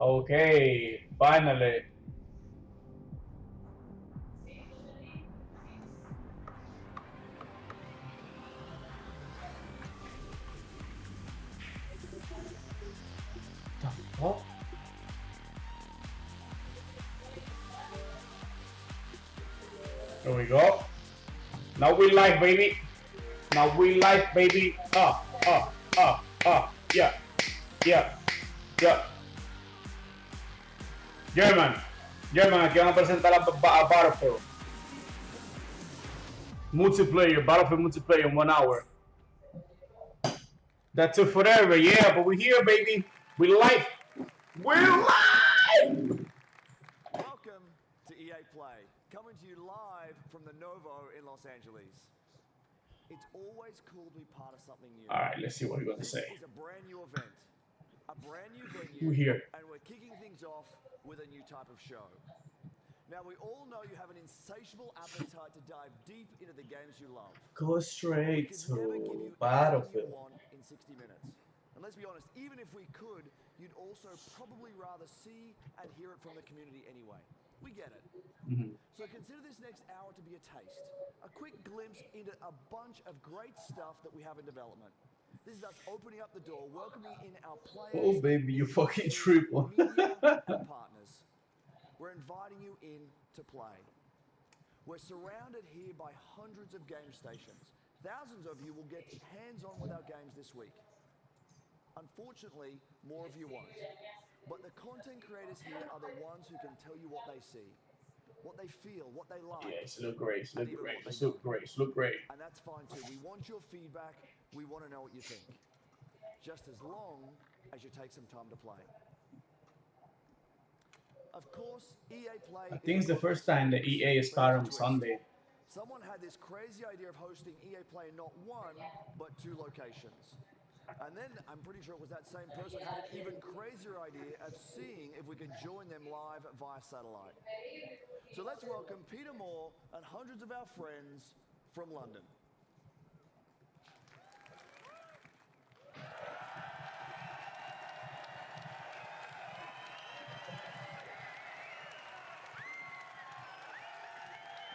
Okay, finally. The fuck? There we go. Now we live, baby. Now we live, baby. Yeah, yeah, yeah. German. German, aquí vamos a presentar a Battlefield. Multiplayer, Battlefield multiplayer in 1 hour. That took forever, yeah, but we're here, baby. We live. We're live! Welcome to EA Play, coming to you live from the Novo in Los Angeles. It's always cool to be part of something new. All right, let's see what he's going to say. This is a brand new event, a brand new venue, We're here. and we're kicking things off with a new type of show. Now, we all know you have an insatiable appetite to dive deep into the games you love. Go We straight could never give to you everything you Battlefield. want in 60 minutes. And let's be honest, even if we could, you'd also probably rather see and hear it from the community anyway. We get it. So consider this next hour to be a taste, a quick glimpse into a bunch of great stuff that we have in development. This is us opening up the door, welcoming in our players, Oh, baby, you fucking triple. media, and partners. We're inviting you in to play. We're surrounded here by hundreds of game stations. Thousands of you will get hands-on with our games this week. Unfortunately, more of you won't. But the content creators here are the ones who can tell you what they see, what they feel, what they like. Yeah, it's look great. It's look great. It's look great. It's look great. And that's fine too. We want your feedback. We want to know what you think. Just as long as you take some time to play. Of course, EA Play. I think it's the first time that EA started on Sunday. Someone had this crazy idea of hosting EA Play in not one, but 2 locations. And then I'm pretty sure it was that same person had an even crazier idea of seeing if we could join them live via satellite. So let's welcome Peter Moore and hundreds of our friends from London.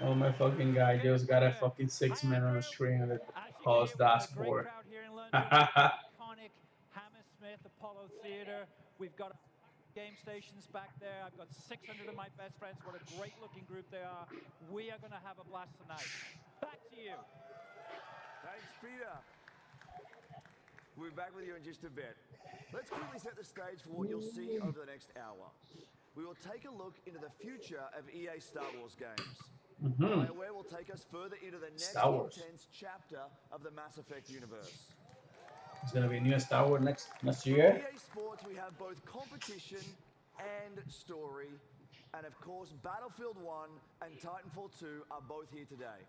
Oh my fucking guy just got a fucking 6 minute on the screen and it caused dashboard. Iconic Hammersmith Apollo Theatre. We've got game stations back there. I've got 600 of my best friends. What a great looking group they are. We are going to have a blast tonight. Back to you. Thanks, Peter. We'll be back with you in just a bit. Let's quickly set the stage for what you'll see over the next hour. We will take a look into the future of EA Star Wars games. Where will take us further into the next intense chapter of the Mass Effect universe. It's gonna be a new Star Wars next year. EA Sports, we have both competition and story, and of course, Battlefield 1 and Titanfall 2 are both here today.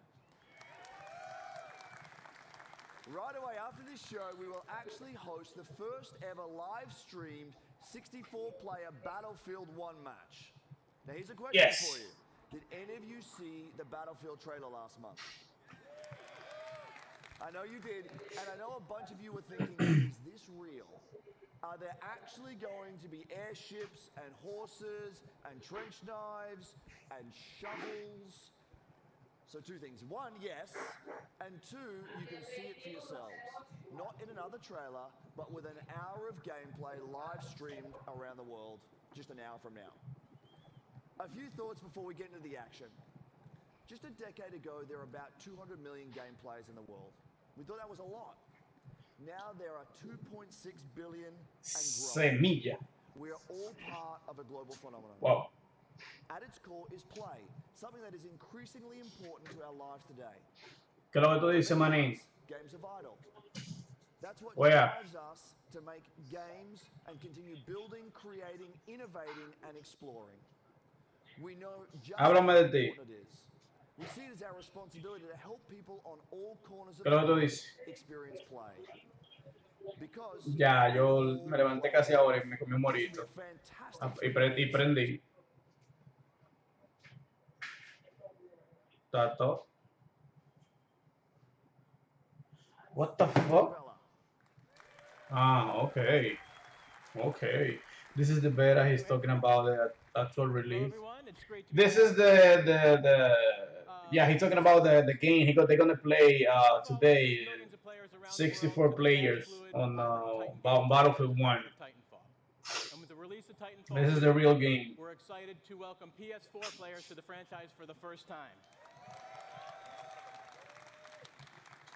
Right away after this show, we will actually host the first ever live-streamed 64-player Battlefield 1 match. Now, here's a question for you. Did any of you see the Battlefield trailer last month? I know you did, and I know a bunch of you were thinking, is this real? Are there actually going to be airships and horses and trench knives and shovels? So 2 things. 1, yes, and 2, you can see it for yourselves. Not in another trailer, but with an hour of gameplay live streamed around the world just an hour from now. A few thoughts before we get into the action. Just a decade ago, there were about 200 million game players in the world. We thought that was a lot. Now there are 2.6 billion and growing. Semilla. We are all part of a global phenomenon. Wow. At its core is play, something that is increasingly important to our lives today. ¿Qué es lo que tú dices, manín? Games are vital. That's what Where? drives us to make games and continue building, creating, innovating, and exploring. We know just how important it is. We see it as our responsibility to help people on all corners of the world experience play. Because ya, yo me levanté casi ahora y me comí un morito. Y prendí. Tato. What the fuck? Ah, okay. Okay. This is the beta. He's talking about the actual Hello, release. everyone. It's great to be This back. is the yeah. He's talking about the game. They're gonna play Titanfall today. brings millions of players around the world 64 to the players fast, fluid on Pilot and Titan gameplay Battlefield that is 1. part of Titanfall. And with the release of Titanfall This is 2, the real game. we're excited to welcome PS4 players to the franchise for the first time.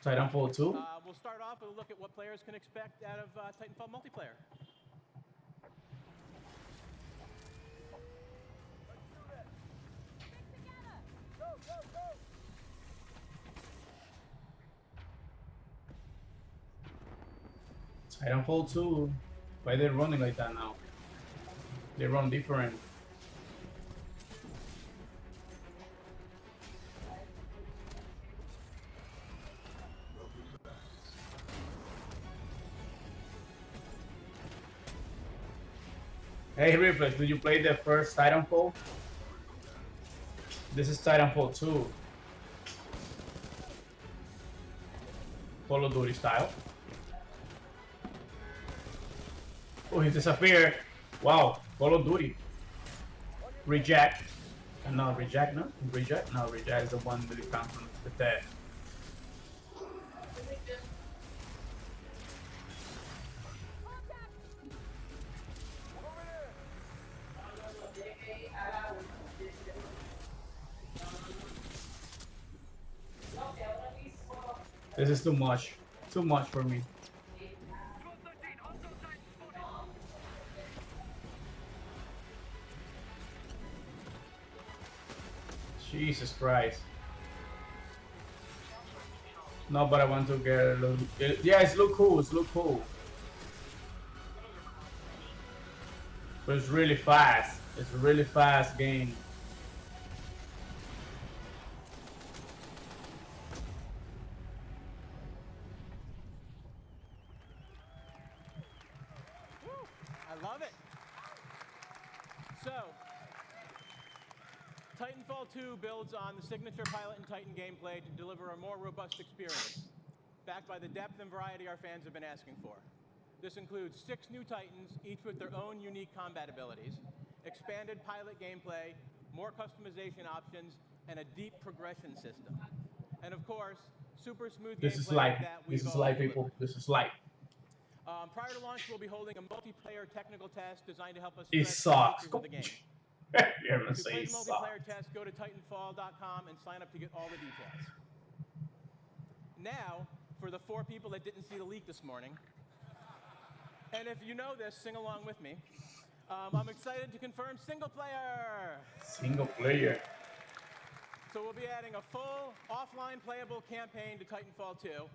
Titanfall 2. We'll start off with a look at what players can expect out of Titanfall multiplayer. Titanfall 2. Why they running like that now? They run different. Hey Reflex, did you play the first Titanfall? This is Titanfall 2. Call of Duty style. Oh, he disappeared. Wow, Call of Duty. Reject. No, reject, no? Reject? No, reject is the one that comes from the dead. This is too much. Too much for me. Jesus Christ. No, but I want to get a little... Yeah, it's look cool. It's look cool. But it's really fast. It's a really fast game. I love it. So, Titanfall 2 builds on the signature Pilot and Titan gameplay to deliver a more robust experience, backed by the depth and variety our fans have been asking for. This includes 6 new Titans, each with their own unique combat abilities, expanded pilot gameplay, more customization options, and a deep progression system. And of course, super smooth This gameplay is life. that This we've is always life, people. delivered. This is life. Prior to launch, we'll be holding a multiplayer technical test designed to help us It stress the sucks. features of the game. You're gonna To say play it the sucks. multiplayer test, go to titanfall.com and sign up to get all the details. Now, for the 4 people that didn't see the leak this morning, and if you know this, sing along with me. I'm excited to confirm single player. Single player. So we'll be adding a full offline playable campaign to Titanfall 2.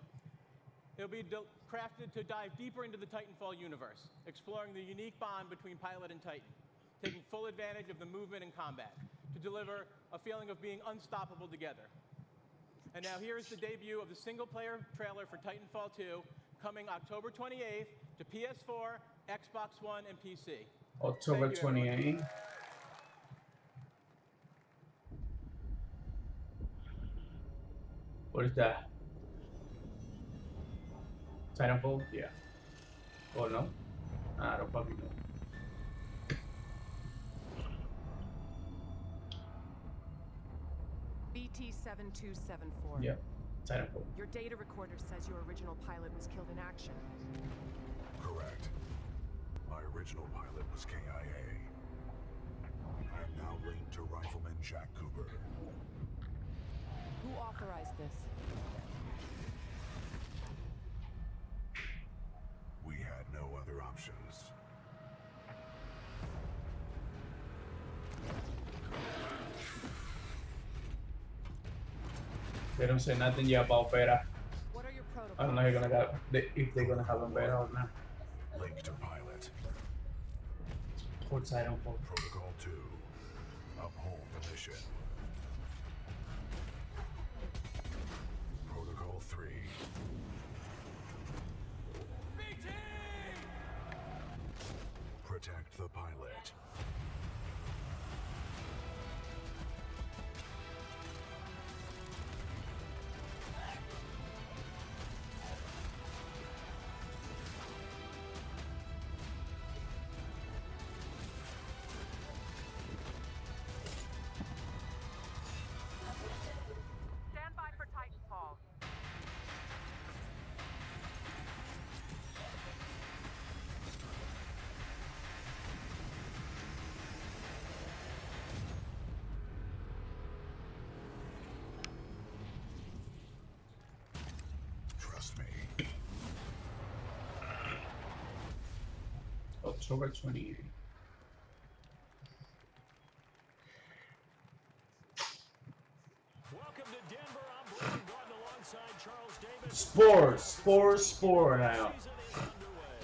It'll be crafted to dive deeper into the Titanfall universe, exploring the unique bond between Pilot and Titan, taking full advantage of the movement and combat to deliver a feeling of being unstoppable together. And now here is the debut of the single-player trailer for Titanfall 2, coming October 28th to PS4, Xbox One, and PC. October Thank you, everyone. 28. What is that? Titanfall? Yeah. Oh no? I don't fucking know. BT-7274. Yeah. Titanfall. Your data recorder says your original pilot was killed in action. Correct. My original pilot was KIA. I'm now linked to Rifleman Jack Cooper. Who authorized this? We had no other options. They don't say nothing yet about beta. What are your protocols? I don't know if they're gonna have a beta or not. Link to pilot. For Titanfall. Protocol 2. Uphold the mission. Protocol 3. BT! Protect the pilot. October 28th. Welcome to Denver. I'm Brandon Gordon alongside Charles Davis. Sport now. Season is underway.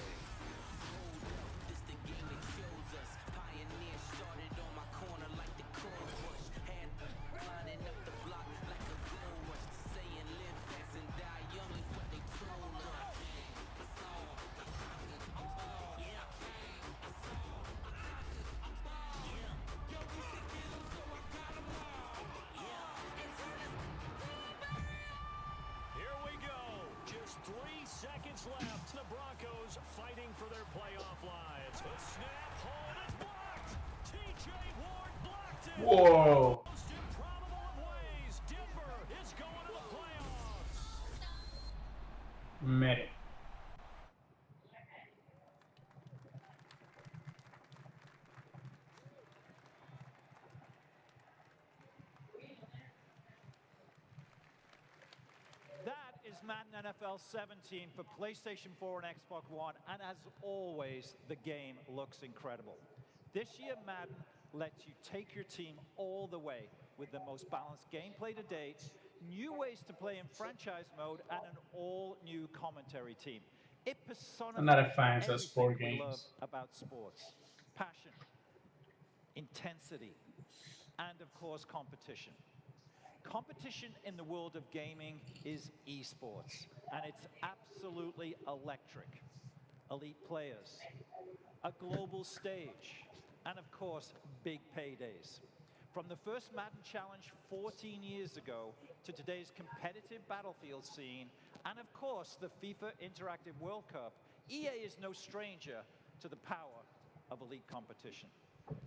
Here we go. Just 3 seconds left. The Broncos fighting for their playoff lives. The snap, hold, it's blocked. TJ Ward blocked it. Whoa. Most improbable of ways. Denver is going to the playoffs. Medic. That is Madden NFL 17 for PlayStation 4 and Xbox One, and as always, the game looks incredible. This year, Madden lets you take your team all the way with the most balanced gameplay to date, new ways to play in franchise mode, and an all-new commentary team. It I'm not a personifies fan of sport everything we love games. about sports. Passion, intensity, and of course, competition. Competition in the world of gaming is esports, and it's absolutely electric. Elite players, a global stage, and of course, big paydays. From the first Madden Challenge 14 years ago to today's competitive battlefield scene, and of course, the FIFA Interactive World Cup, EA is no stranger to the power of elite competition.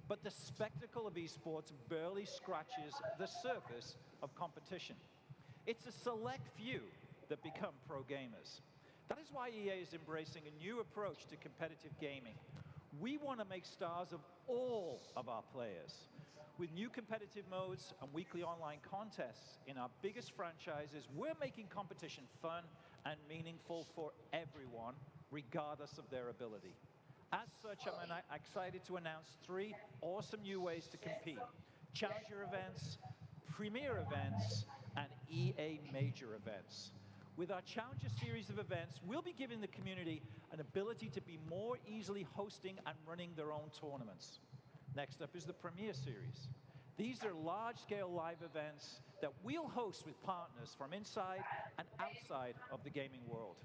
But the spectacle of esports barely scratches the surface of competition. It's a select few that become pro gamers. That is why EA is embracing a new approach to competitive gaming. We want to make stars of all of our players. With new competitive modes and weekly online contests in our biggest franchises, we're making competition fun and meaningful for everyone, regardless of their ability. As such, I'm excited to announce 3 awesome new ways to compete: Challenger events, Premier events, and EA Major events. With our Challenger series of events, we'll be giving the community an ability to be more easily hosting and running their own tournaments. Next up is the Premier Series. These are large-scale live events that we'll host with partners from inside and outside of the gaming world.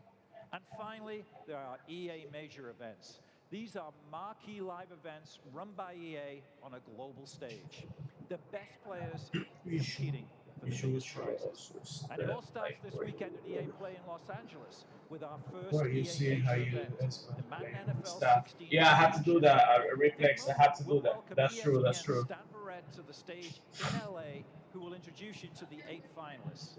And finally, there are EA Major events. These are marquee live events run by EA on a global stage. The best players competing for the biggest prizes. And it all starts this weekend at EA Play in Los Angeles with our first Where you EA see how Major you do event, this, the Madden like, NFL stuff. 16 Yeah, I have to do that. Reflex. In a I have moment, to do we'll that. welcome That's true. That's ESPN's true. Stan Barrett to the stage in LA, who will introduce you to the 8 finalists.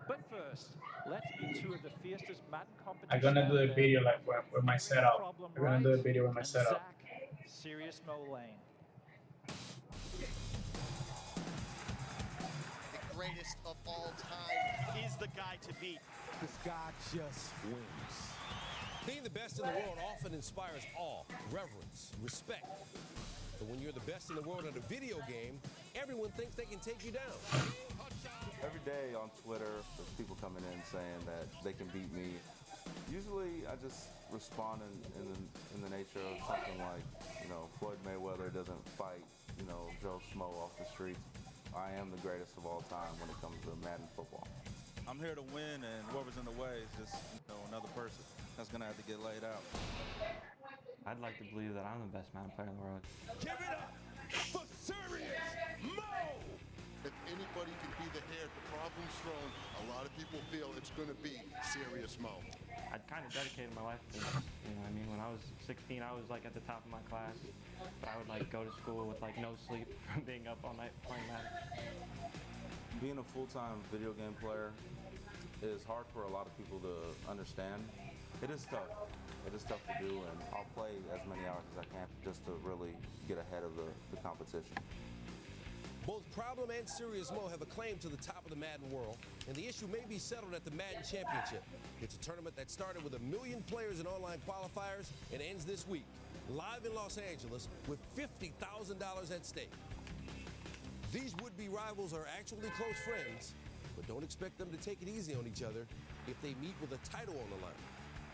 But first, let's meet 2 of the fiercest Madden competition I'm gonna do out a there. video like with my Eric setup. Problem I'm gonna do a Right video with my and setup. Zach Serious Mo Lane. The greatest of all time is the guy to beat. This guy just wins. Being the best in the world often inspires awe, reverence, respect. But when you're the best in the world at a video game, everyone thinks they can take you down. Every day on Twitter, there's people coming in saying that they can beat me. Usually, I just respond in the nature of something like, Floyd Mayweather doesn't fight, Joe Schmo off the streets. I am the greatest of all time when it comes to Madden football. I'm here to win, and whoever's in the way is just, another person that's gonna have to get laid out. I'd like to believe that I'm the best Madden player in the world. Give it up for Serious Mo! If anybody can be the heir to Problems Thrown, a lot of people feel it's going to be Serious Mo. I'd kind of dedicated my life to this. When I was 16, I was at the top of my class. But I would go to school with no sleep from being up all night playing Madden. Being a full-time video game player is hard for a lot of people to understand. It is tough. It is tough to do, and I'll play as many hours as I can just to really get ahead of the competition. Both Problem and Serious Mo have a claim to the top of the Madden world, and the issue may be settled at the Madden Championship. It's a tournament that started with 1 million players in online qualifiers and ends this week. live in Los Angeles with $50,000 at stake. These would-be rivals are actually close friends, but don't expect them to take it easy on each other if they meet with a title on the line.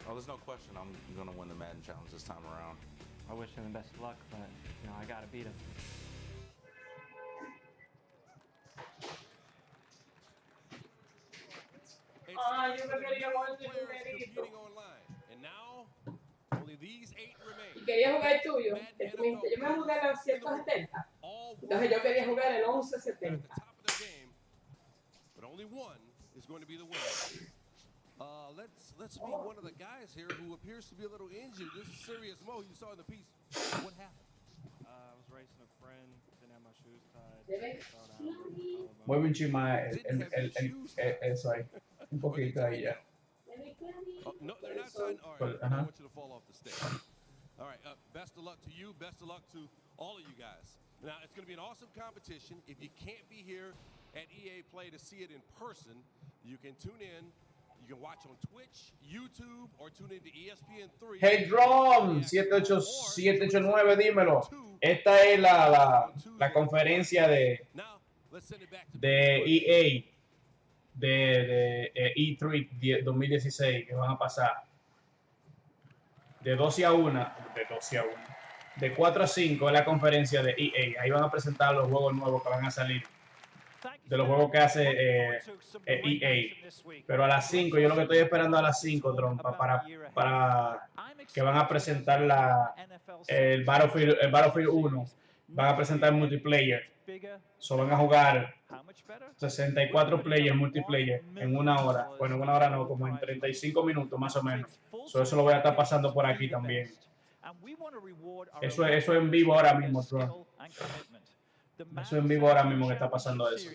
Oh, there's no question I'm going to win the Madden Challenge this time around. I wish him the best of luck, but I gotta beat him. It's time for the new players competing online. And now, only these 8 remain. Y quería jugar el tuyo. El que yo me jugué los 170. Entonces yo quería jugar el 1170. But only one is going to be the winner. Let's meet one of the guys here who appears to be a little injured. This is Serious Mo you saw in the piece. What happened? I was racing a friend, didn't have my shoes tied. Mueve un chin más eso ahí. Un poquito ahí ya. Oh, no, they're not tied. All right, I want you to fall off the stage. All right, best of luck to you. Best of luck to all of you guys. Now, it's going to be an awesome competition. If you can't be here at EA Play to see it in person, you can tune in. You can watch on Twitch, YouTube, or tune into ESPN3. Hey Drum 789, dímelo. Esta es la conferencia de EA de E3 2016 que van a pasar de 12 a 1, de 4 a 5 es la conferencia de EA. Ahí van a presentar los juegos nuevos que van a salir, de los juegos que hace EA. Pero a las 5, yo lo que estoy esperando a las 5, Trompa, para que van a presentar el Battlefield 1. Van a presentar multiplayer. Van a jugar 64 players multiplayer en 1 hora. Bueno, en 1 hora no, como en 35 minutos más o menos. Eso lo voy a estar pasando por aquí también. Eso es en vivo ahora mismo, Trump. Eso en vivo ahora mismo que está pasando eso.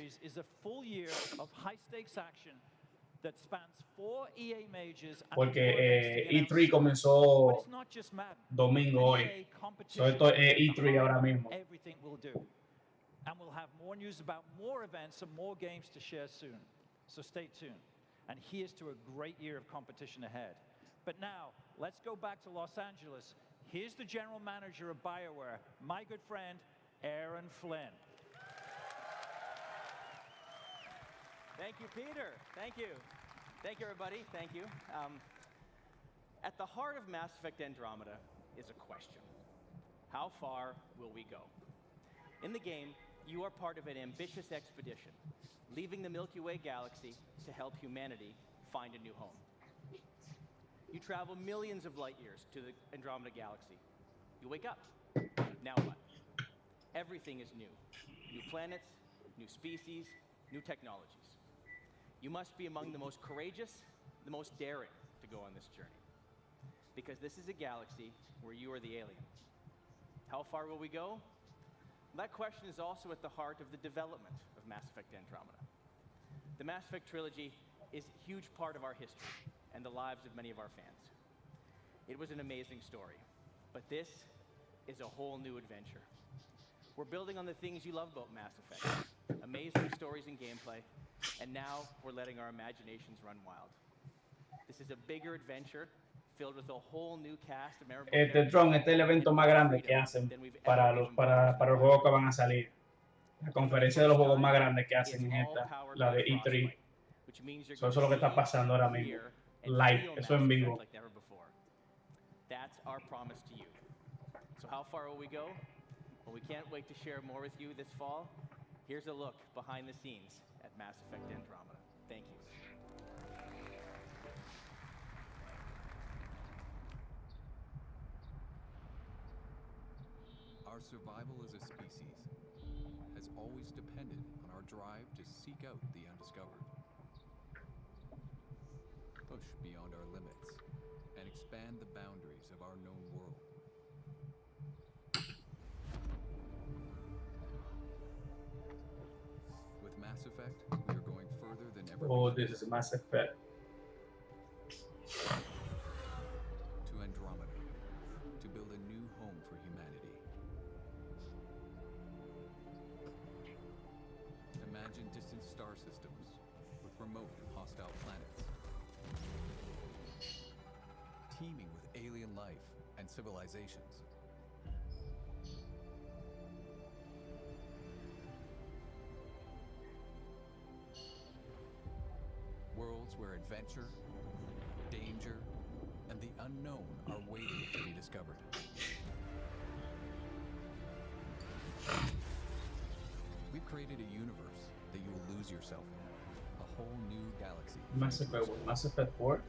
Porque E3 comenzó domingo hoy. Esto es E3 ahora mismo. And we'll have more news about more events and more games to share soon. So stay tuned. And here's to a great year of competition ahead. But now, let's go back to Los Angeles. Here's the general manager of BioWare, my good friend, Aaron Flynn. Thank you, Peter. Thank you. Thank you, everybody. Thank you. At the heart of Mass Effect Andromeda is a question. How far will we go? In the game, you are part of an ambitious expedition, leaving the Milky Way galaxy to help humanity find a new home. You travel millions of light years to the Andromeda galaxy. You wake up. Now what? Everything is new. New planets, new species, new technologies. You must be among the most courageous, the most daring to go on this journey. Because this is a galaxy where you are the alien. How far will we go? That question is also at the heart of the development of Mass Effect Andromeda. The Mass Effect trilogy is a huge part of our history and the lives of many of our fans. It was an amazing story, but this is a whole new adventure. We're building on the things you love about Mass Effect, amazing stories and gameplay, and now we're letting our imaginations run wild. This is a bigger adventure filled with a whole new cast of memorable Tron, este es el evento más grande que hacen para los juegos que van a salir. La conferencia de los juegos más grandes que hacen es esta, la de E3. Eso es lo que está pasando ahora mismo. Live, eso en vivo. That's our promise to you. So how far will we go? Well, we can't wait to share more with you this fall. Here's a look behind the scenes at Mass Effect Andromeda. Thank you. Our survival as a species has always depended on our drive to seek out the undiscovered, push beyond our limits, and expand the boundaries of our known world. With Mass Effect, we are going further than ever Oh, before. this is Mass Effect. To Andromeda, to build a new home for humanity. Imagine distant star systems with remote and hostile planets, teeming with alien life and civilizations. worlds where adventure, danger, and the unknown are waiting to be discovered. We've created a universe that you will lose yourself in. A whole new galaxy. Mass Effect, Mass Effect 4.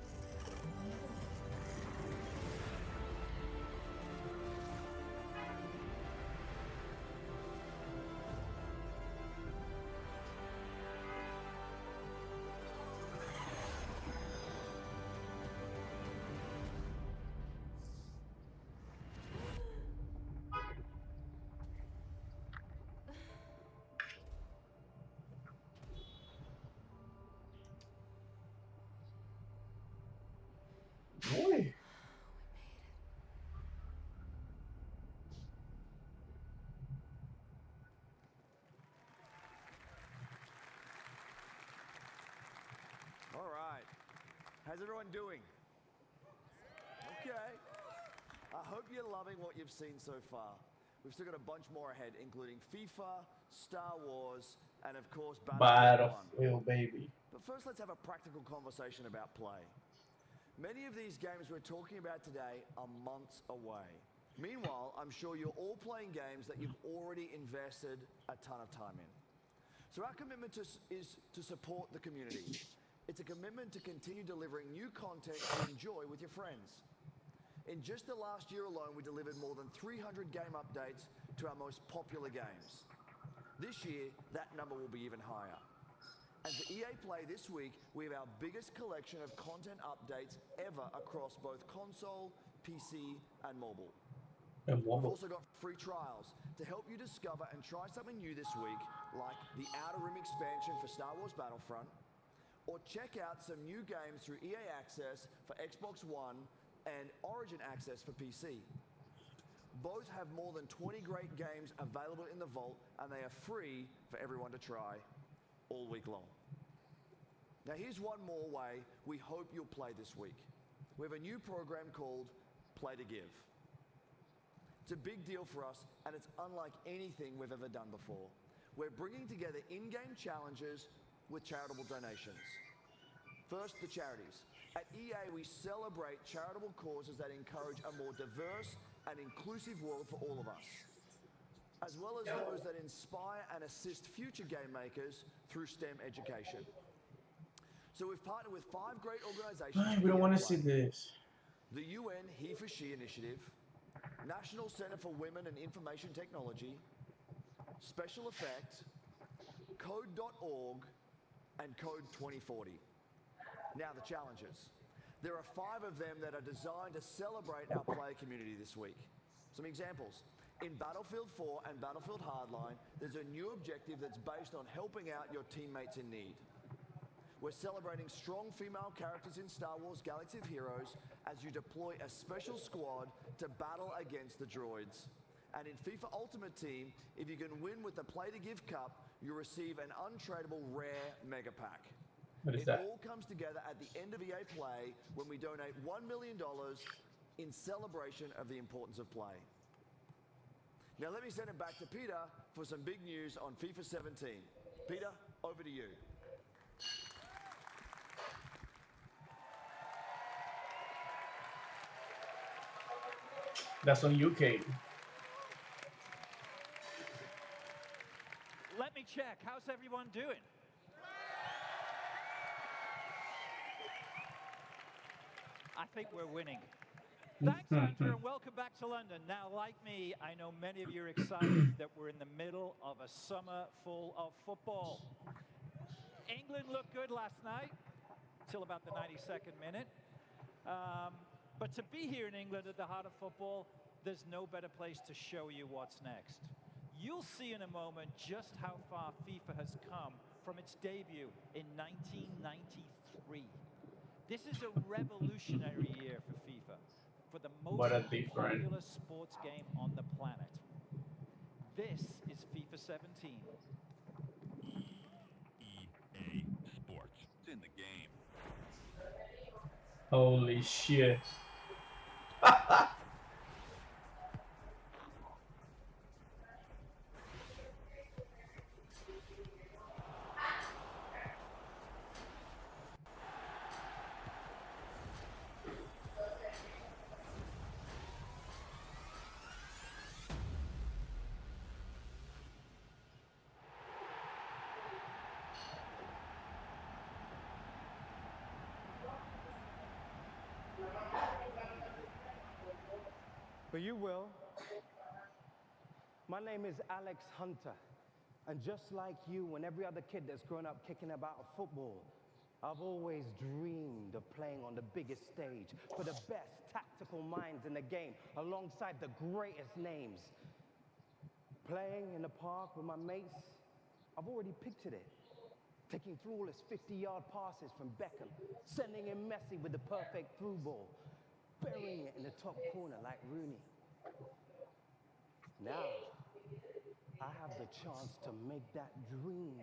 Boy. All right. How's everyone doing? Okay. I hope you're loving what you've seen so far. We've still got a bunch more ahead, including FIFA, Star Wars, and of course, Battlefield, baby. But first, let's have a practical conversation about play. Many of these games we're talking about today are months away. Meanwhile, I'm sure you're all playing games that you've already invested a ton of time in. So our commitment is to support the community. It's a commitment to continue delivering new content to enjoy with your friends. In just the last year alone, we delivered more than 300 game updates to our most popular games. This year, that number will be even higher. And for EA Play this week, we have our biggest collection of content updates ever across both console, PC, and mobile. We've also got free trials to help you discover and try something new this week, like the Outer Rim expansion for Star Wars Battlefront, or check out some new games through EA Access for Xbox One and Origin Access for PC. Both have more than 20 great games available in the vault, and they are free for everyone to try all week long. Now here's one more way we hope you'll play this week. We have a new program called Play to Give. It's a big deal for us, and it's unlike anything we've ever done before. We're bringing together in-game challenges with charitable donations. First, the charities. At EA, we celebrate charitable causes that encourage a more diverse and inclusive world for all of us, as well as those that inspire and assist future game makers through STEM education. So we've partnered with 5 great organizations. We don't want to see this. The UN He for She Initiative, National Center for Women and Information Technology, Special Effect, Code.org, and Code 2040. Now the challenges. There are 5 of them that are designed to celebrate our player community this week. Some examples. In Battlefield 4 and Battlefield Hardline, there's a new objective that's based on helping out your teammates in need. We're celebrating strong female characters in Star Wars Galaxy of Heroes as you deploy a special squad to battle against the droids. And in FIFA Ultimate Team, if you can win with the Play to Give Cup, you receive an untradeable rare mega pack. What is that? It all comes together at the end of EA Play when we donate $1 million in celebration of the importance of play. Now let me send it back to Peter for some big news on FIFA 17. Peter, over to you. That's on UK. Let me check. How's everyone doing? I think we're winning. Thanks, Andrew, and welcome back to London. Now, like me, I know many of you are excited that we're in the middle of a summer full of football. England looked good last night, till about the 92nd minute. But to be here in England at the heart of football, there's no better place to show you what's next. You'll see in a moment just how far FIFA has come from its debut in 1993. This is a revolutionary year for FIFA, for the most popular sports game on the planet. This is FIFA 17. EA Sports. It's in the game. Holy shit. But you will. My name is Alex Hunter. And just like you and every other kid that's grown up kicking about football, I've always dreamed of playing on the biggest stage for the best tactical minds in the game, alongside the greatest names. Playing in the park with my mates, I've already pictured it. Taking flawless 50-yard passes from Beckham, sending in Messi with the perfect through ball, burying it in the top corner like Rooney. Now, I have the chance to make that dream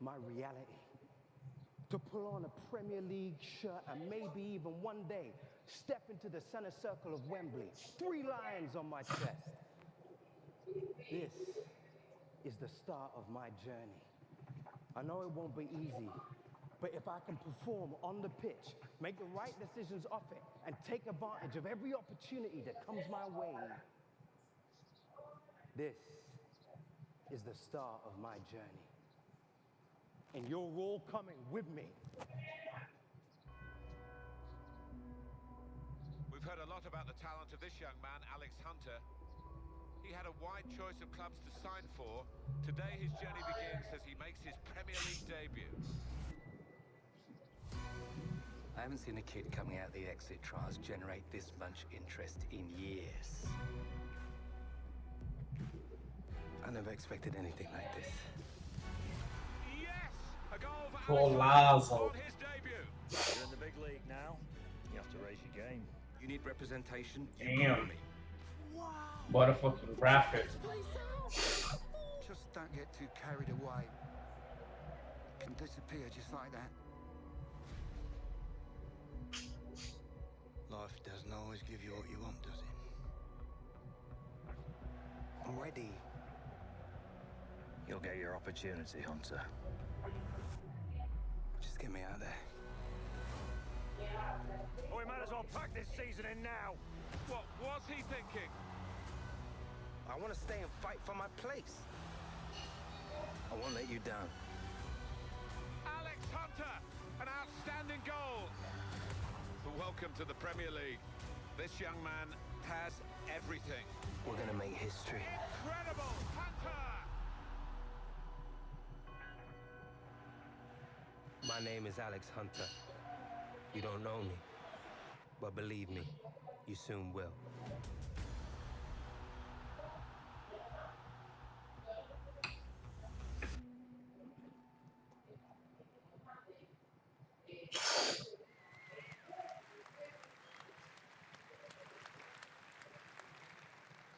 my reality. To pull on a Premier League shirt and maybe even one day step into the center circle of Wembley, 3 lions on my chest. This is the start of my journey. I know it won't be easy, but if I can perform on the pitch, make the right decisions off it, and take advantage of every opportunity that comes my way, this is the start of my journey. And you're all coming with me. We've heard a lot about the talent of this young man, Alex Hunter. He had a wide choice of clubs to sign for. Today his journey begins as he makes his Premier League debut. I haven't seen a kid coming out of the exit trials generate this much interest in years. I never expected anything like this. Yes! A goal for Golazo. on his debut. You're in the big league now. You have to raise your game. You need representation? You Damn. call me. What a fucking graphic. Just don't get too carried away. Can disappear just like that. Life doesn't always give you what you want, does it? I'm ready. You'll get your opportunity, Hunter. Just get me out there. Oh, we might as well pack this season in now. What was he thinking? I want to stay and fight for my place. I won't let you down. Alex Hunter, an outstanding goal. Welcome to the Premier League. This young man has everything. We're going to make history. Incredible, Hunter! My name is Alex Hunter. You don't know me, but believe me, you soon will.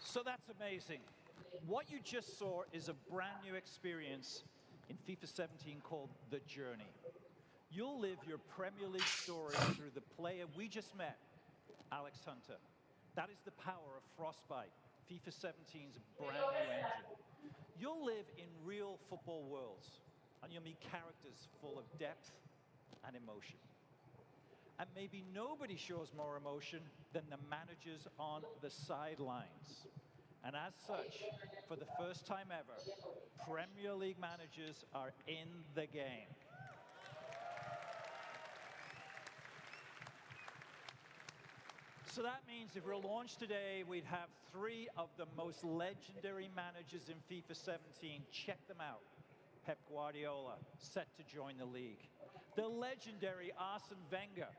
So that's amazing. What you just saw is a brand new experience in FIFA 17 called The Journey. You'll live your Premier League story through the player we just met, Alex Hunter. That is the power of Frostbite, FIFA 17's brand new engine. You'll live in real football worlds, and you'll meet characters full of depth and emotion. And maybe nobody shows more emotion than the managers on the sidelines. And as such, for the first time ever, Premier League managers are in the game. So that means if we're launched today, we'd have 3 of the most legendary managers in FIFA 17. Check them out. Pep Guardiola, set to join the league. The legendary Arsene Wenger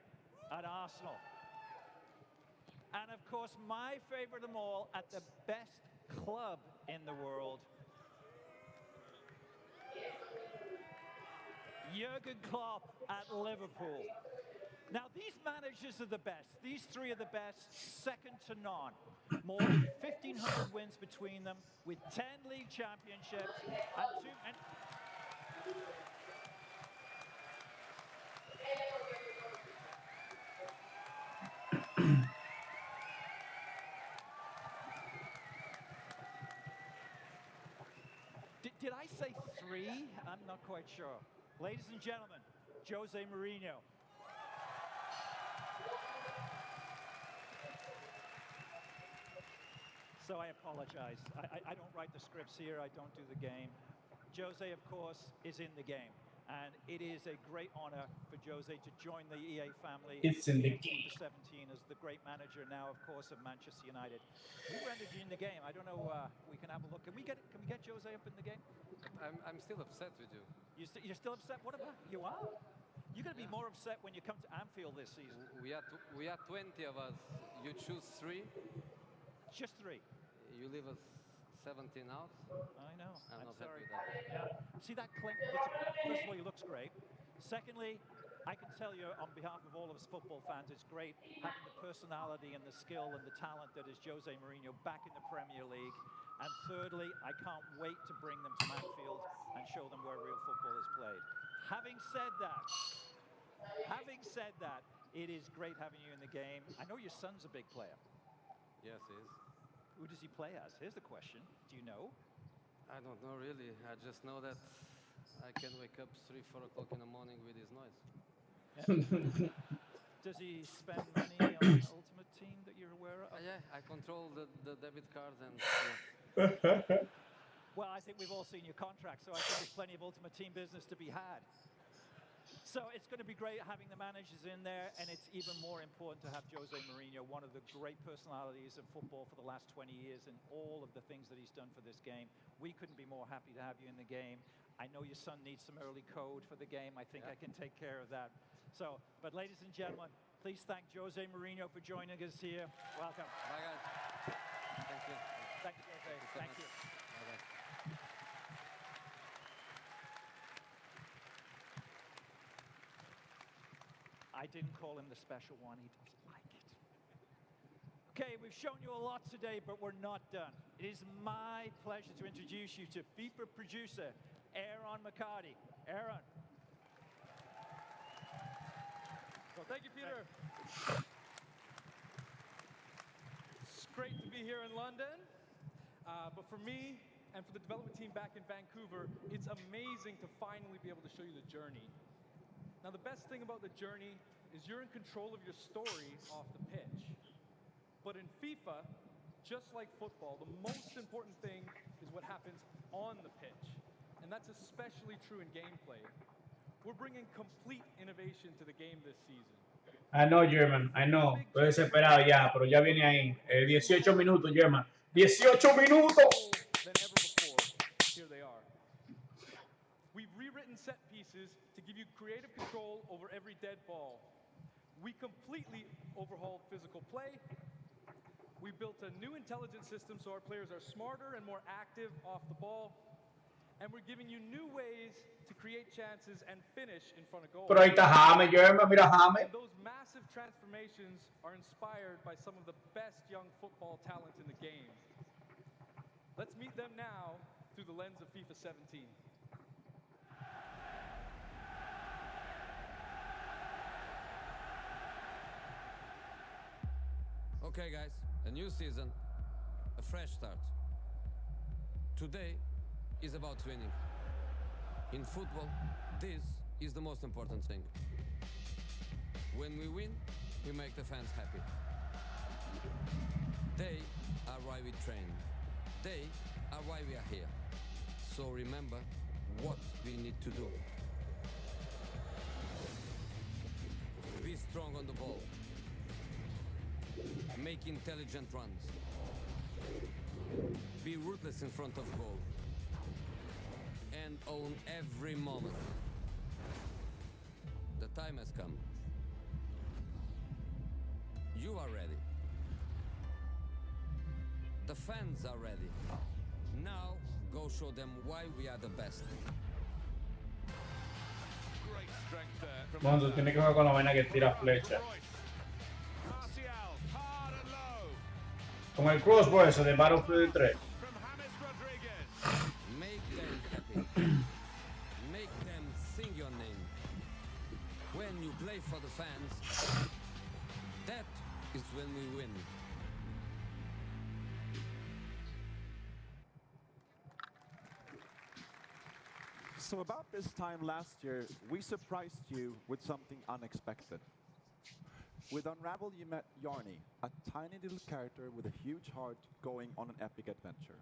at Arsenal. And of course, my favorite of them all, at the best club in the world, Jurgen Klopp at Liverpool. Now, these managers are the best. These 3 are the best, second to none. More than 1,500 wins between them, with 10 league championships and 2... Did I say 3? I'm not quite sure. Ladies and gentlemen, Jose Mourinho. So I apologize. I don't write the scripts here. I don't do the game. Jose, of course, is in the game. And it is a great honor for Jose to join the EA family It's in the in game. FIFA 17 as the great manager now, of course, of Manchester United. We've rendered you in the game. I don't know. We can have a look. Can we get Jose up in the game? But I'm still upset with you. You're still upset? What about you are? You're going to be more upset when you come to Anfield this season. We are 20 of us. You choose 3. Just 3. You leave us 17 out. I know. I'm not sorry. happy with that. Yeah. See that clink? First of all, he looks great. Secondly, I can tell you on behalf of all of us football fans, it's great having the personality and the skill and the talent that is Jose Mourinho back in the Premier League. And thirdly, I can't wait to bring them to Anfield and show them where real football is played. Having said that, it is great having you in the game. I know your son's a big player. Yes, he is. Who does he play as? Here's the question. Do you know? I don't know really. I just know that I can wake up 3, 4 o'clock in the morning with his noise. Yeah. Does he spend money on Ultimate Team that you're aware of? Yeah, I control the debit cards and yes. Well, I think we've all seen your contract, so I think there's plenty of Ultimate Team business to be had. So it's going to be great having the managers in there, and it's even more important to have Jose Mourinho, one of the great personalities of football for the last 20 years, and all of the things that he's done for this game. We couldn't be more happy to have you in the game. I know your son needs some early code for the game. I think I can take care of that. So, but ladies and gentlemen, please thank Jose Mourinho for joining us here. Welcome. Bye, guys. Thank you. Thank you, Jose. Thank you. Bye-bye. I didn't call him the special one. He doesn't like it. Okay, we've shown you a lot today, but we're not done. It is my pleasure to introduce you to FIFA producer, Aaron McCarty. Aaron. Well, thank you, Peter. It's great to be here in London. But for me and for the development team back in Vancouver, it's amazing to finally be able to show you the journey. Now, the best thing about the journey is you're in control of your story off the pitch. But in FIFA, just like football, the most important thing is what happens on the pitch. And that's especially true in gameplay. We're bringing complete innovation to the game this season. I know, German. I know. Estoy desesperado ya, pero ya viene ahí. 18 minutos, German. 18 minutos! Than ever before. Here they are. We've rewritten set pieces to give you creative control over every dead ball. We completely overhauled physical play. We built a new intelligence system so our players are smarter and more active off the ball. And we're giving you new ways to create chances and finish in front of goal. Pero ahí está James, German. Mira James. And those massive transformations are inspired by some of the best young football talent in the game. Let's meet them now through the lens of FIFA 17. Okay, guys, a new season, a fresh start. Today is about winning. In football, this is the most important thing. When we win, we make the fans happy. They are why we train. They are why we are here. So remember what we need to do. Be strong on the ball. Make intelligent runs. Be ruthless in front of goal. And own every moment. The time has come. You are ready. The fans are ready. Now, go show them why we are the best. Great strength there from Bueno, tú tienes que jugar con la vaina que tira flecha. Con el crossbow ese de Battlefield 3. Make them happy. Make them sing your name. When you play for the fans, that is when we win. So about this time last year, we surprised you with something unexpected. With Unravel, you met Yarny, a tiny little character with a huge heart going on an epic adventure.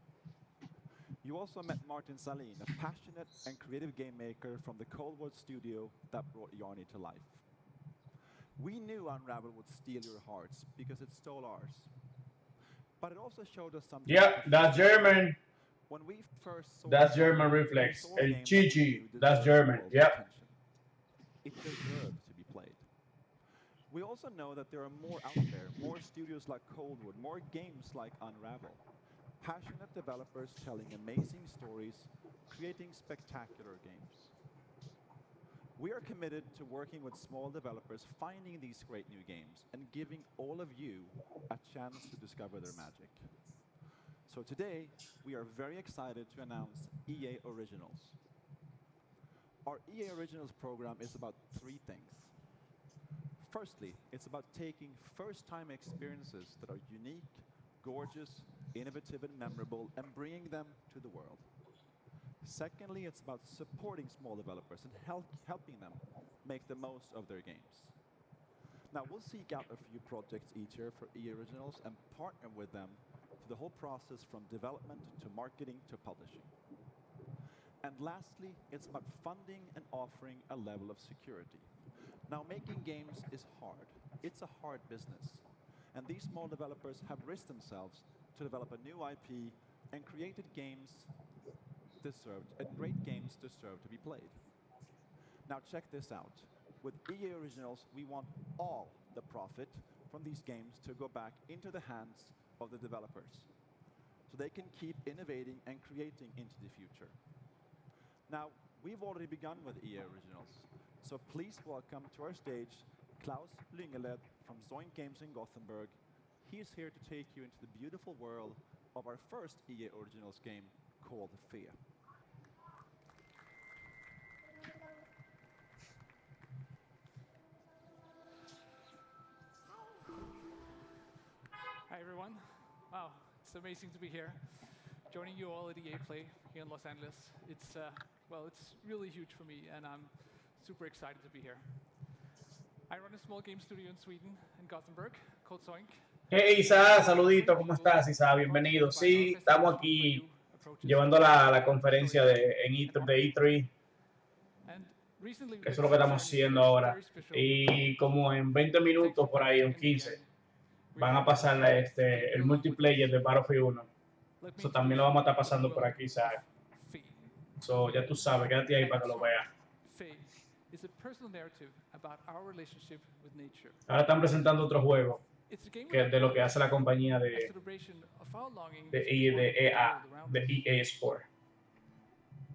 You also met Martin Salin, a passionate and creative game maker from the Coldwood studio that brought Yarny to life. We knew Unravel would steal your hearts because it stole ours. But it also showed us something. Yep, that's German. When we first saw that's German Reflex. El Chichi, that's German. Yep. It deserved to be played. We also know that there are more out there, more studios like Coldwood, more games like Unravel. Passionate developers telling amazing stories, creating spectacular games. We are committed to working with small developers, finding these great new games, and giving all of you a chance to discover their magic. So today, we are very excited to announce EA Originals. Our EA Originals program is about 3 things. Firstly, it's about taking first-time experiences that are unique, gorgeous, innovative, and memorable, and bringing them to the world. Secondly, it's about supporting small developers and helping them make the most of their games. Now, we'll seek out a few projects each year for EA Originals and partner with them through the whole process from development to marketing to publishing. And lastly, it's about funding and offering a level of security. Now, making games is hard. It's a hard business. And these small developers have risked themselves to develop a new IP and created games great games deserve to be played. Now, check this out. With EA Originals, we want all the profit from these games to go back into the hands of the developers so they can keep innovating and creating into the future. Now, we've already begun with EA Originals, so please welcome to our stage Klaus Lyngeled from Zoink Games in Gothenburg. He is here to take you into the beautiful world of our first EA Originals game called Fe. Hi everyone. Wow, it's amazing to be here, joining you all at EA Play here in Los Angeles. It's really huge for me, and I'm super excited to be here. I run a small game studio in Sweden, in Gothenburg, called Zoink. Hey Isa, saludito, ¿cómo estás Isa? Bienvenido. Sí, estamos aquí llevando la conferencia de E3. Eso es lo que estamos haciendo ahora. Y como en 20 minutos, por ahí, en 15, van a pasar el multiplayer de Battlefield 1. Eso también lo vamos a estar pasando por aquí, Isa. So, ya tú sabes, quédate ahí para que lo veas. Ahora están presentando otro juego que es de lo que hace la compañía de EA Sport.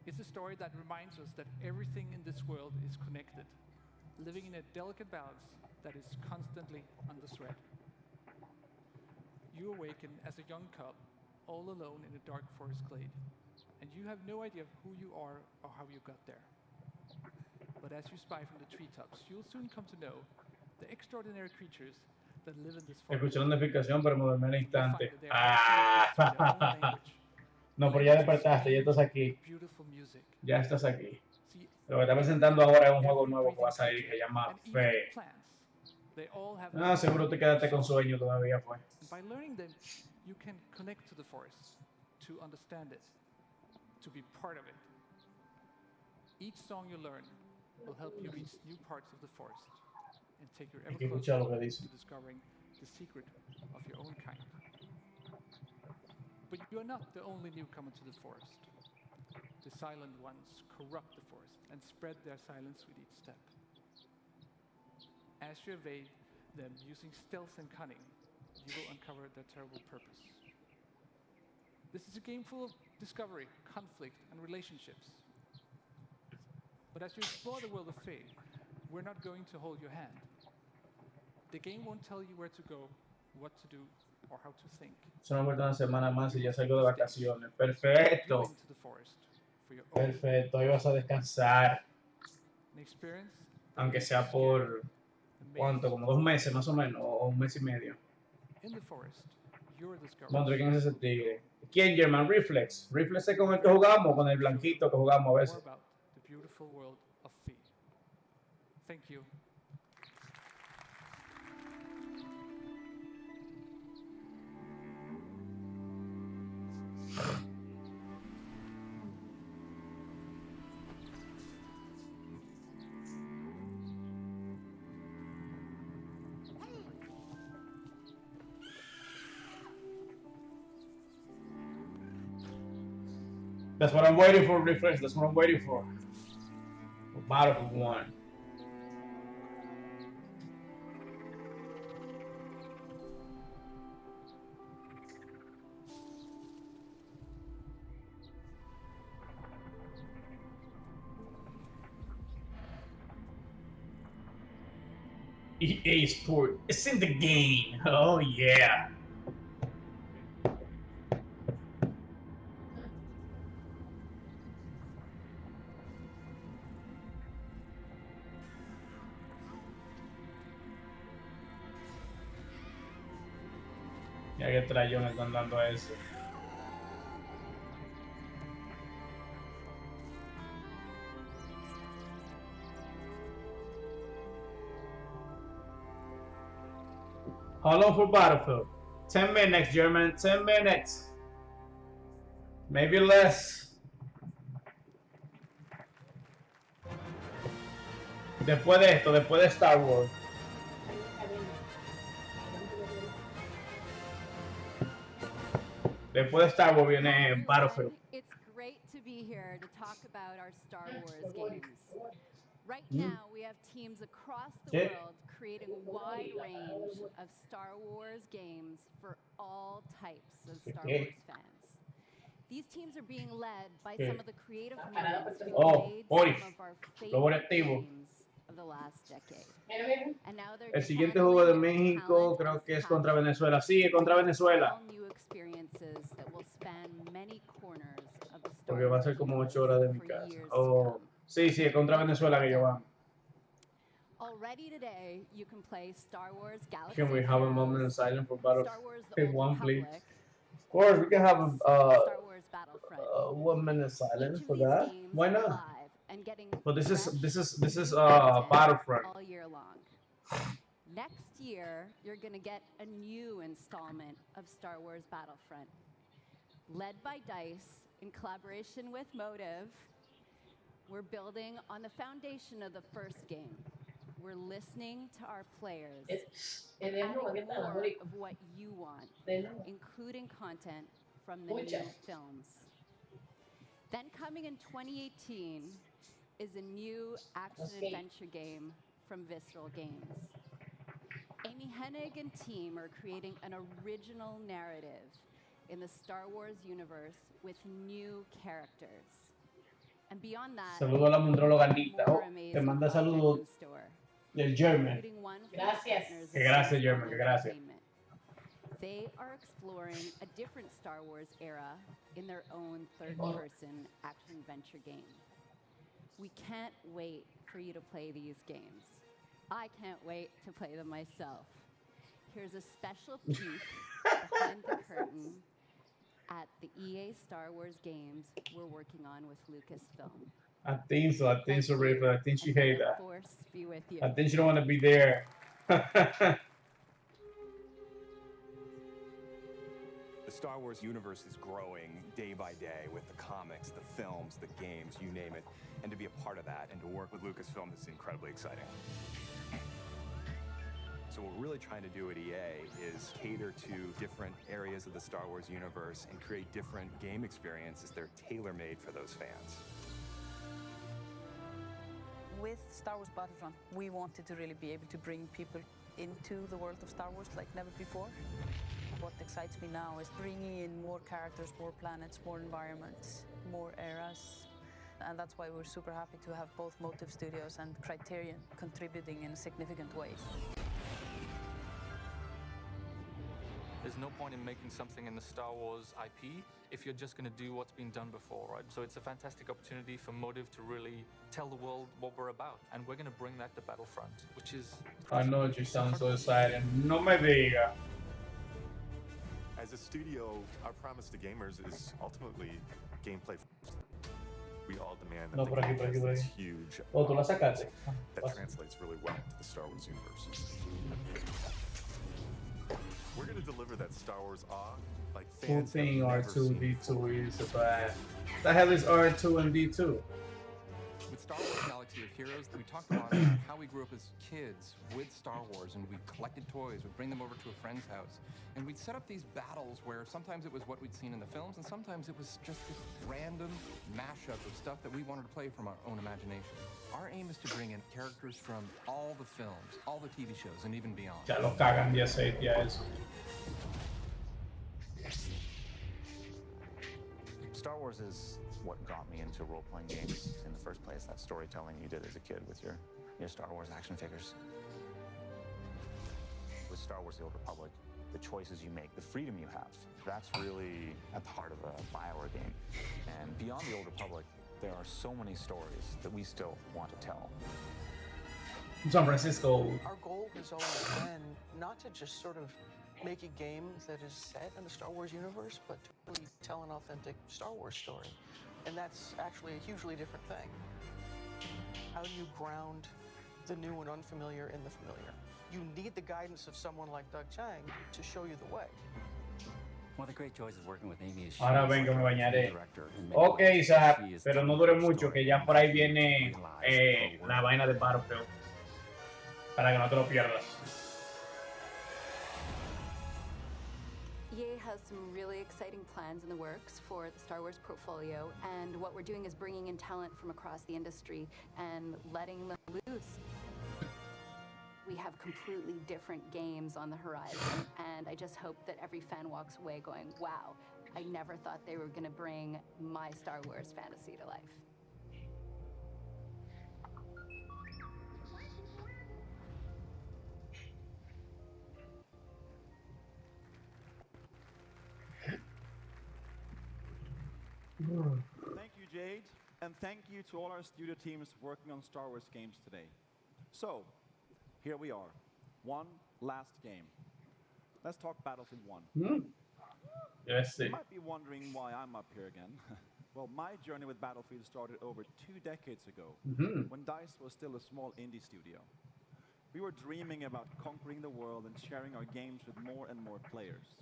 It's a story that reminds us that everything in this world is connected, living in a delicate balance that is constantly under threat. You awaken as a young cub, all alone in a dark forest glade, and you have no idea who you are or how you got there. But as you spy from the treetops, you'll soon come to know the extraordinary creatures that live in this forest. Escuché la notificación, pero me dormí al instante. No, pero ya despertaste, ya estás aquí. Ya estás aquí. Lo que está presentando ahora es un juego nuevo que va a salir que se llama Fe. Ah, seguro te quedaste con sueño todavía, pues. By learning them, you can connect to the forest, to understand it, to be part of it. Each song you learn will help you reach new parts of the forest and take you ever closer to discovering the secret of your own kind. But you are not the only newcomer to the forest. The silent ones corrupt the forest and spread their silence with each step. As you evade them using stealth and cunning, you will uncover their terrible purpose. This is a game full of discovery, conflict, and relationships. But as you explore the world of Fe, we're not going to hold your hand. The game won't tell you where to go, what to do, or how to think. Solo me falta una semana más y ya salgo de vacaciones. Perfecto. Perfecto, hoy vas a descansar. Aunque sea por, ¿cuánto? Como 2 meses más o menos, o 1 mes y medio. Montre, ¿quién es ese tigre? ¿Quién, German? Reflex. Reflex es con el que jugamos, con el blanquito que jugamos a veces. Thank you. That's what I'm waiting for, refresh. That's what I'm waiting for. Battlefield 1. EA Sport, it's in the game. Oh yeah. Ya que trayón están dando a eso. How long for Battlefield? 10 minutes, German. 10 minutes. Maybe less. Después de esto, después de Star Wars. Después de Star Wars viene Battlefield. It's great to be here to talk about our Star Wars games. Right now, we have teams across the world creating a wide range of Star Wars games for all types of Star Wars fans. These teams are being led by some of the creative minds who made some of our favorite games of the last decade. And now they're El siguiente juego de México creo que es contra Venezuela. Sí, es contra Venezuela. new experiences that will span many corners of the Star Porque va a ser como 8 horas de mi casa. Oh, sí, sí, es contra Venezuela que yo vamos. Already today, you can play Star Wars Galaxy. Can we have a moment of silence for Battlefield 1, please? Of course, we can have a 1 minute silence for that. Why not? But this is Battlefront. All year long. Next year, you're going to get a new installment of Star Wars Battlefront. Led by DICE, in collaboration with Motive, we're building on the foundation of the first game. We're listening to our players, adding more of what you want, including content from the new films. Then coming in 2018 is a new action-adventure game from Visceral Games. Amy Hennig and team are creating an original narrative in the Star Wars universe with new characters. And beyond that, Saludo a la Mondróloga Anita. Oh, te manda saludos del German. Gracias. Que gracias, German, que gracias. They are exploring a different Star Wars era in their own third-person action-adventure game. We can't wait for you to play these games. I can't wait to play them myself. Here's a special peek behind the curtain at the EA Star Wars games we're working on with Lucasfilm. I think so, Rafa. I think she hates that. Force be with you. I think she don't want to be there. The Star Wars universe is growing day by day with the comics, the films, the games, you name it. And to be a part of that and to work with Lucasfilm is incredibly exciting. So what we're really trying to do at EA is cater to different areas of the Star Wars universe and create different game experiences that are tailor-made for those fans. With Star Wars Battlefront, we wanted to really be able to bring people into the world of Star Wars like never before. What excites me now is bringing in more characters, more planets, more environments, more eras. And that's why we're super happy to have both Motive Studios and Criterion contributing in a significant way. There's no point in making something in the Star Wars IP if you're just going to do what's been done before, right? So it's a fantastic opportunity for Motive to really tell the world what we're about. And we're going to bring that to Battlefront, which is... I know you sound so excited. No me diga. As a studio, our promise to gamers is ultimately gameplay first. We all demand that the game has this huge that translates really well to the Star Wars universe. We're going to deliver that Star Wars awe like fans have never seen R2, D2 is bad. The hell is R2 and D2? With Star Wars Galaxy legacy of heroes. We talked a lot about how we grew up as kids with Star Wars, and we collected toys, we'd bring them over to a friend's house, and we'd set up these battles where sometimes it was what we'd seen in the films, and sometimes it was just this random mashup of stuff that we wanted to play from our own imagination. Our aim is to bring in characters from all the films, all the TV shows, and even beyond. Ya lo cagan de aceite ya eso. Star Wars is what got me into role-playing games in the first place, that storytelling you did as a kid with your Star Wars action figures. With Star Wars: The Old Republic, the choices you make, the freedom you have, that's really at the heart of a BioWare game. And beyond The Old Republic, there are so many stories that we still want to tell. San Francisco. Our goal has always been not to just sort of make a game that is set in the Star Wars universe, but to really tell an authentic Star Wars story. And that's actually a hugely different thing. How do you ground the new and unfamiliar in the familiar? You need the guidance of someone like Doug Chiang to show you the way. One of the great joys of working with Amy is Ahora vengo, me bañaré. Ok, Isaac, pero no dure mucho, que ya por ahí viene la vaina de Battlefield. Para que no te lo pierdas. EA has some really exciting plans in the works for the Star Wars portfolio, and what we're doing is bringing in talent from across the industry and letting them loose. We have completely different games on the horizon, and I just hope that every fan walks away going, wow, I never thought they were going to bring my Star Wars fantasy to life. Thank you, Jade, and thank you to all our studio teams working on Star Wars games today. So, here we are, one last game. Let's talk Battlefield 1. Yes, you might be wondering why I'm up here again. Well, my journey with Battlefield started over 2 decades ago, when DICE was still a small indie studio. We were dreaming about conquering the world and sharing our games with more and more players.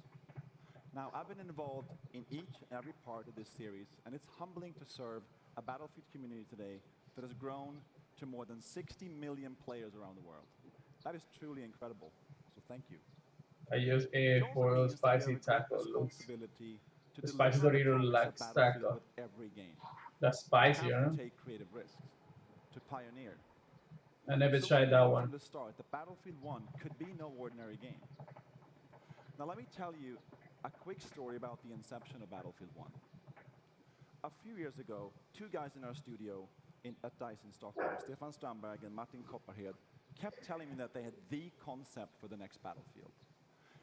Now, I've been involved in each and every part of this series, and it's humbling to serve a Battlefield community today that has grown to more than 60 million players around the world. That is truly incredible, so thank you. I use it for spicy taco looks. The spicy Dorito like taco. Every game. That's spicy, you huh? To take creative risks, to pioneer. I never So tried that one. From the start, the Battlefield 1 could be no ordinary game. Now let me tell you a quick story about the inception of Battlefield 1. A few years ago, 2 guys in our studio at DICE in Stockholm, Stefan Strandberg and Martin Kopparhed, kept telling me that they had the concept for the next Battlefield.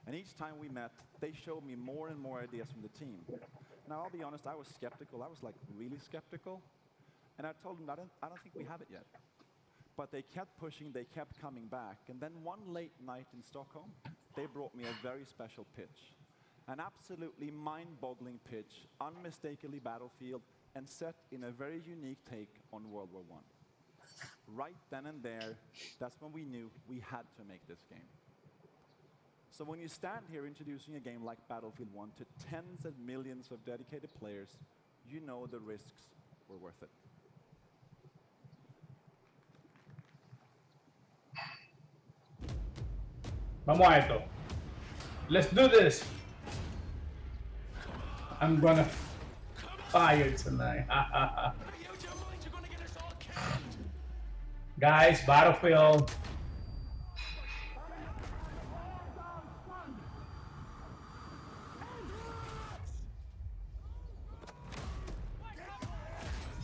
And each time we met, they showed me more and more ideas from the team. Now, I'll be honest, I was skeptical. I was like really skeptical. And I told them, I don't think we have it yet. But they kept pushing, they kept coming back. And then one late night in Stockholm, they brought me a very special pitch. An absolutely mind-boggling pitch, unmistakably Battlefield, and set in a very unique take on World War I. Right then and there, that's when we knew we had to make this game. So when you stand here introducing a game like Battlefield 1 to tens of millions of dedicated players, you know the risks were worth it. Vamos a esto. Let's do this. I'm gonna fire tonight. Guys, Battlefield.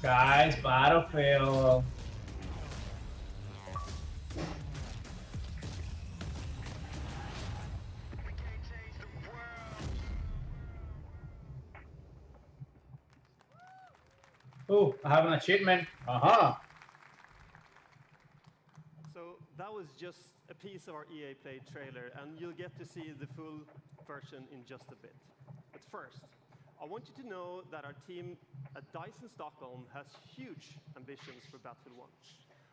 Guys, Battlefield. Oh, I have an achievement. So that was just a piece of our EA Play trailer, and you'll get to see the full version in just a bit. But first, I want you to know that our team at DICE in Stockholm has huge ambitions for Battlefield 1.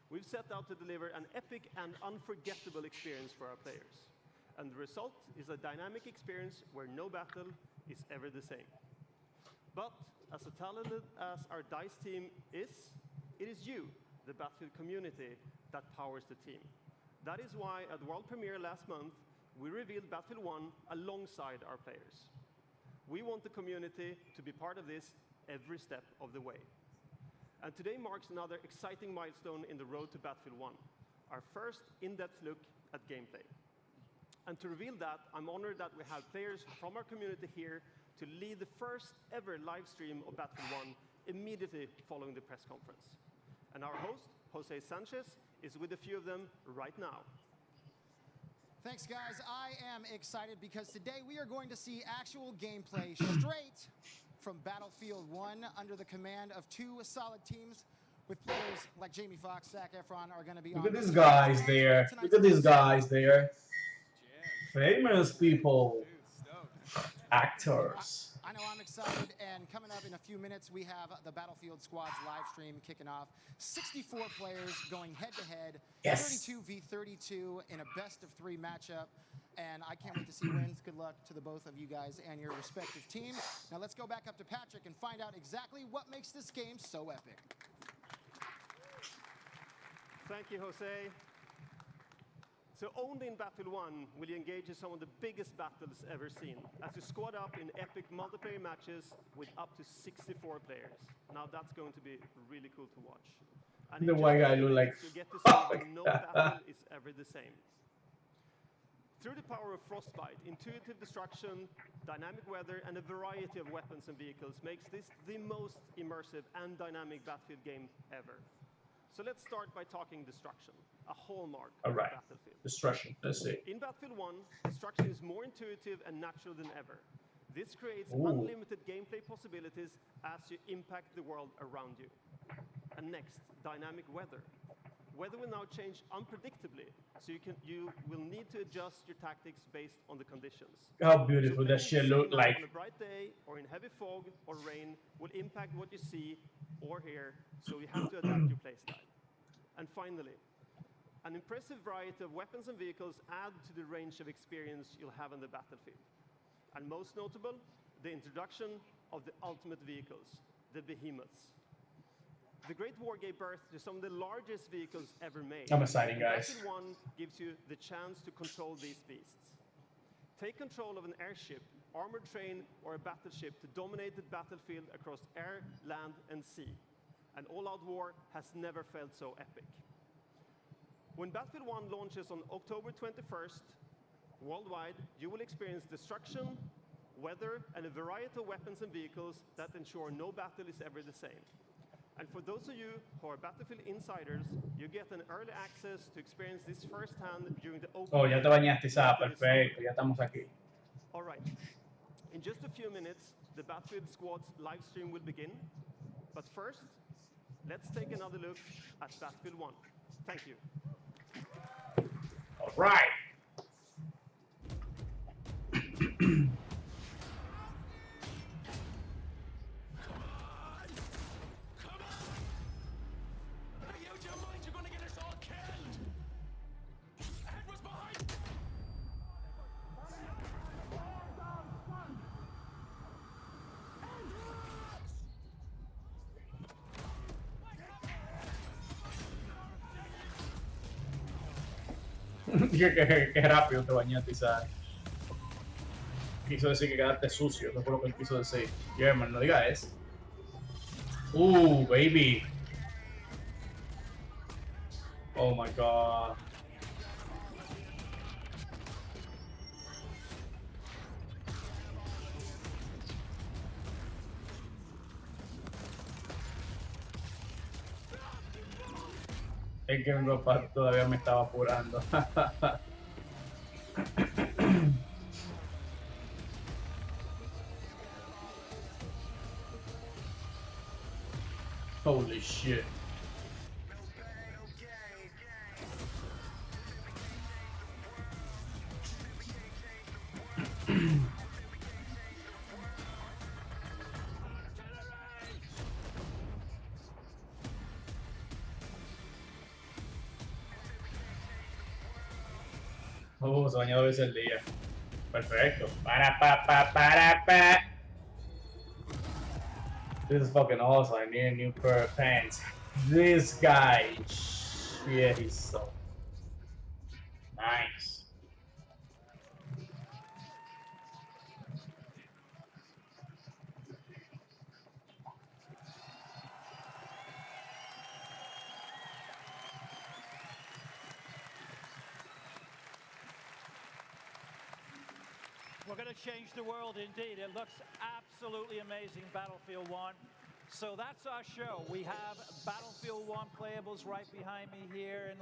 We've set out to deliver an epic and unforgettable experience for our players. And the result is a dynamic experience where no battle is ever the same. But as talented as our DICE team is, it is you, the Battlefield community that powers the team. That is why at World Premiere last month, we revealed Battlefield 1 alongside our players. We want the community to be part of this every step of the way. And today marks another exciting milestone in the road to Battlefield 1, our first in-depth look at gameplay. And to reveal that, I'm honored that we have players from our community here to lead the first ever live stream of Battlefield 1 immediately following the press conference. And our host, Jose Sanchez, is with a few of them right now. Thanks, guys. I am excited because today we are going to see actual gameplay straight from Battlefield 1 under the command of two solid teams with players like Jamie Foxx, Zac Efron are going to be Look at these guys there. Look at these guys there. Famous people. Actors. I know I'm excited, and coming up in a few minutes, we have the Battlefield Squad's live stream kicking off. 64 players going head-to-head, Yes. 32v32 in a best-of-3 matchup, and I can't wait to see wins. Good luck to the both of you guys and your respective teams. Now let's go back up to Patrick and find out exactly what makes this game so epic. Thank you, Jose. So only in Battlefield 1 will you engage in some of the biggest battles ever seen, as you squad up in epic multiplayer matches with up to 64 players. Now that's going to be really cool to watch. And The white guy look like you get to see that no battle is ever the same. Through the power of Frostbite, intuitive destruction, dynamic weather, and a variety of weapons and vehicles makes this the most immersive and dynamic Battlefield game ever. So let's start by talking destruction, a hallmark of Battlefield. Destruction, let's see. In Battlefield 1, destruction is more intuitive and natural than ever. This creates Ooh. unlimited gameplay possibilities as you impact the world around you. And next, dynamic weather. Weather will now change unpredictably, so you will need to adjust your tactics based on the conditions. How beautiful that shit look like. On a bright day or in heavy fog or rain will impact what you see or hear, so you have to adapt your playstyle. And finally, an impressive variety of weapons and vehicles add to the range of experience you'll have on the battlefield. And most notable, the introduction of the ultimate vehicles, the behemoths. The Great War gave birth to some of the largest vehicles ever made. I'm excited, guys. Battlefield 1 gives you the chance to control these beasts. Take control of an airship, armored train, or a battleship to dominate the battlefield across air, land, and sea. An all-out war has never felt so epic. When Battlefield 1 launches on October 21st, worldwide, you will experience destruction, weather, and a variety of weapons and vehicles that ensure no battle is ever the same. And for those of you who are Battlefield insiders, you get an early access to experience this firsthand during the open. Oh, ya te bañaste, Isa. Perfecto, ya estamos aquí. All right. In just a few minutes, the Battlefield Squad's live stream will begin. But first, let's take another look at Battlefield 1. Thank you. All right. Qué rápido te bañaste, Isaac. Quiso decir que quedaste sucio, eso fue lo que él quiso decir. German, no diga eso. Baby. Oh my god. El que mi papá todavía me estaba apurando. Holy shit. Se baña 2 veces al día. Perfecto. This is fucking awesome. I need a new pair of pants. This guy. Yeah, he's so nice. We're going to change the world indeed. It looks absolutely amazing, Battlefield 1. So that's our show. We have Battlefield 1 playables right behind me here in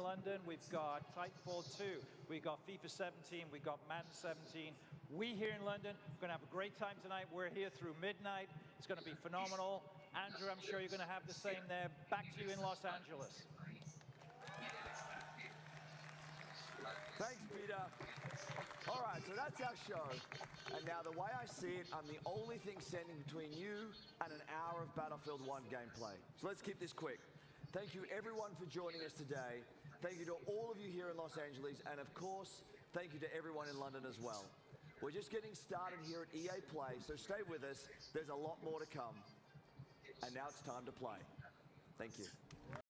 London. We've got Titanfall 2. We've got FIFA 17. We've got Madden 17. We here in London, we're going to have a great time tonight. We're here through midnight. It's going to be phenomenal. Andrew, I'm sure you're going to have the same there. Back to you in Los Angeles. Thanks, Peter. All right, so that's our show. And now the way I see it, I'm the only thing standing between you and an hour of Battlefield 1 gameplay. So let's keep this quick. Thank you everyone for joining us today. Thank you to all of you here in Los Angeles. And of course, thank you to everyone in London as well. We're just getting started here at EA Play, so stay with us. There's a lot more to come. And now it's time to play. Thank you.